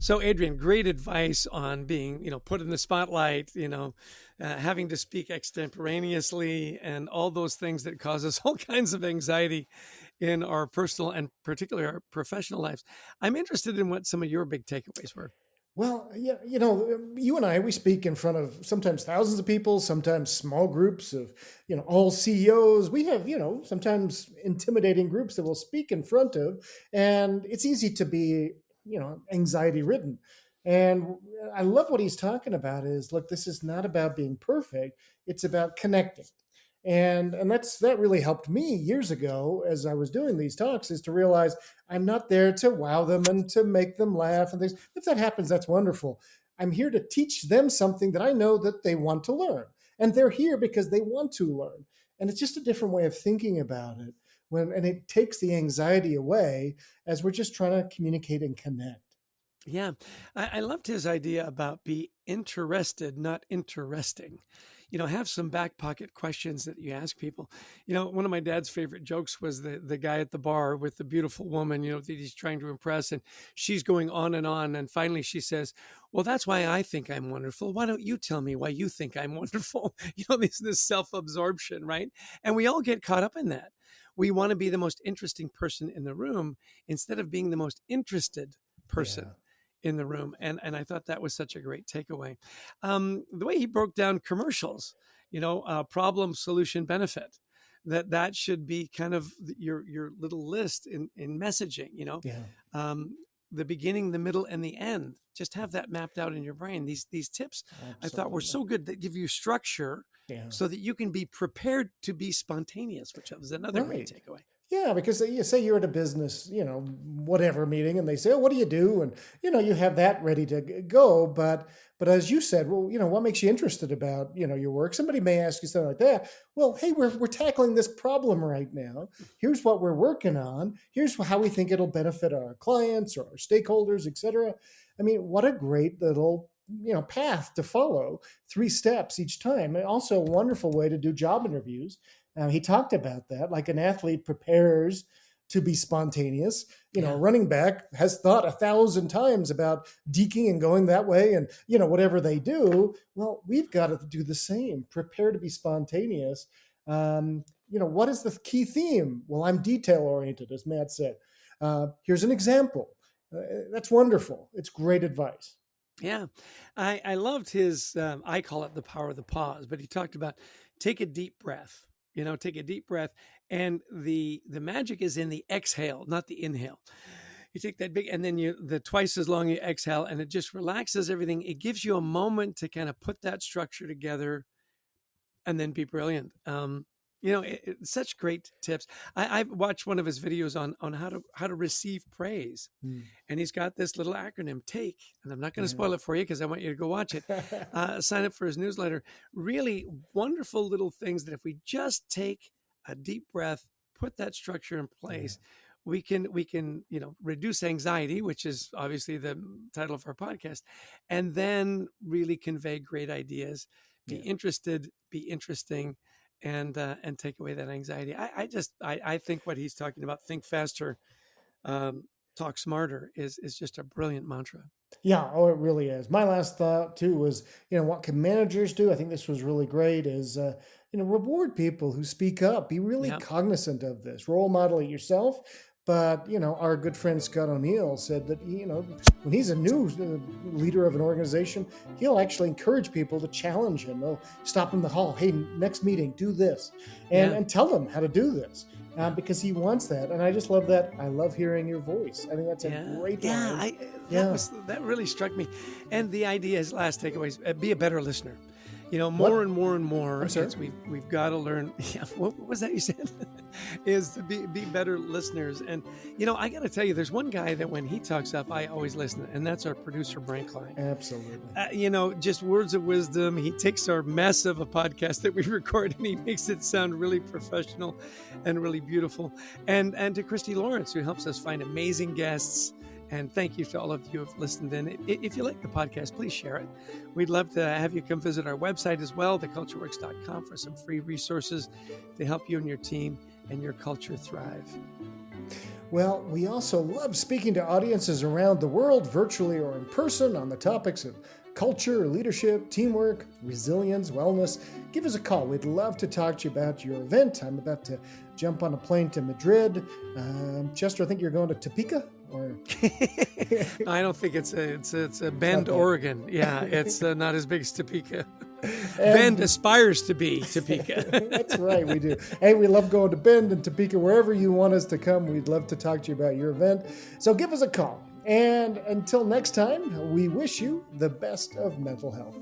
So, Adrian, great advice on being, put in the spotlight, having to speak extemporaneously and all those things that cause us all kinds of anxiety in our personal and particularly our professional lives. I'm interested in what some of your big takeaways were. Well, yeah, you and I, we speak in front of sometimes thousands of people, sometimes small groups of, all CEOs. We have, sometimes intimidating groups that we'll speak in front of, and it's easy to be, anxiety ridden. And I love what he's talking about is, look, this is not about being perfect. It's about connecting. And that really helped me years ago as I was doing these talks, is to realize I'm not there to wow them and to make them laugh and things. If that happens, that's wonderful. I'm here to teach them something that I know that they want to learn, and they're here because they want to learn. And it's just a different way of thinking about it, and it takes the anxiety away as we're just trying to communicate and connect. Yeah, I loved his idea about be interested, not interesting. Have some back pocket questions that you ask people. One of my dad's favorite jokes was the guy at the bar with the beautiful woman, that he's trying to impress, and she's going on, and finally she says, "Well, that's why I think I'm wonderful. Why don't you tell me why you think I'm wonderful?" This self-absorption, right? And we all get caught up in that. We want to be the most interesting person in the room instead of being the most interested person. Yeah. In the room. And I thought that was such a great takeaway. The way he broke down commercials, problem, solution, benefit, that should be kind of your little list in messaging, Yeah. the beginning, the middle, and the end. Just have that mapped out in your brain. These tips I thought were so good that give you structure so that you can be prepared to be spontaneous, which was another great takeaway. Yeah, because you say you're at a business, whatever meeting, and they say, "Oh, what do you do?" And you have that ready to go. But as you said, well, what makes you interested about your work? Somebody may ask you something like that. Well, hey, we're tackling this problem right now. Here's what we're working on. Here's how we think it'll benefit our clients or our stakeholders, etc. I mean, what a great little path to follow. 3 steps each time, and also a wonderful way to do job interviews. He talked about that, like an athlete prepares to be spontaneous. A running back has thought 1,000 times about deking and going that way, and whatever they do. Well, we've got to do the same. Prepare to be spontaneous. What is the key theme? Well, I'm detail oriented, as Matt said. Here's an example. That's wonderful. It's great advice. Yeah, I loved his. I call it the power of the pause, but he talked about take a deep breath. Take a deep breath, and the magic is in the exhale, not the inhale. You take that big, and then the twice as long you exhale, and it just relaxes everything. It gives you a moment to kind of put that structure together, and then be brilliant. Such great tips. I've watched one of his videos on how to receive praise, and he's got this little acronym TAKE, and I'm not going to spoil it for you because I want you to go watch it. Sign up for his newsletter. Really wonderful little things that if we just take a deep breath, put that structure in place, we can reduce anxiety, which is obviously the title of our podcast, and then really convey great ideas. Be interested, be interesting, and take away that anxiety. I think what he's talking about, think faster, talk smarter, is just a brilliant mantra. Yeah, oh, it really is. My last thought too was, what can managers do? I think this was really great. Is reward people who speak up. Be really cognizant of this. Role model it yourself. But our good friend Scott O'Neill said that when he's a new leader of an organization, he'll actually encourage people to challenge him. They'll stop in the hall. Hey, next meeting, do this, and tell them how to do this. Because he wants that. And I just love that. I love hearing your voice. I think that's a great line. That really struck me. And the idea is, last takeaways, be a better listener. More and more and more, we've got to learn. Yeah, what was that you said? Is to be better listeners. And, I got to tell you, there's one guy that when he talks up, I always listen, and that's our producer, Brian Klein. Absolutely. Just words of wisdom. He takes our mess of a podcast that we record and he makes it sound really professional and really beautiful. And to Christy Lawrence, who helps us find amazing guests. And thank you to all of you who have listened in. If you like the podcast, please share it. We'd love to have you come visit our website as well, thecultureworks.com, for some free resources to help you and your team and your culture thrive. Well, we also love speaking to audiences around the world, virtually or in person, on the topics of culture, leadership, teamwork, resilience, wellness. Give us a call. We'd love to talk to you about your event. I'm about to jump on a plane to Madrid. Chester, I think you're going to Topeka? Or I don't think it's a Bend, Oregon. Yeah, it's not as big as Topeka. Bend aspires to be Topeka. That's right, we do. Hey, we love going to Bend and Topeka, wherever you want us to come. We'd love to talk to you about your event. So give us a call. And until next time, we wish you the best of mental health.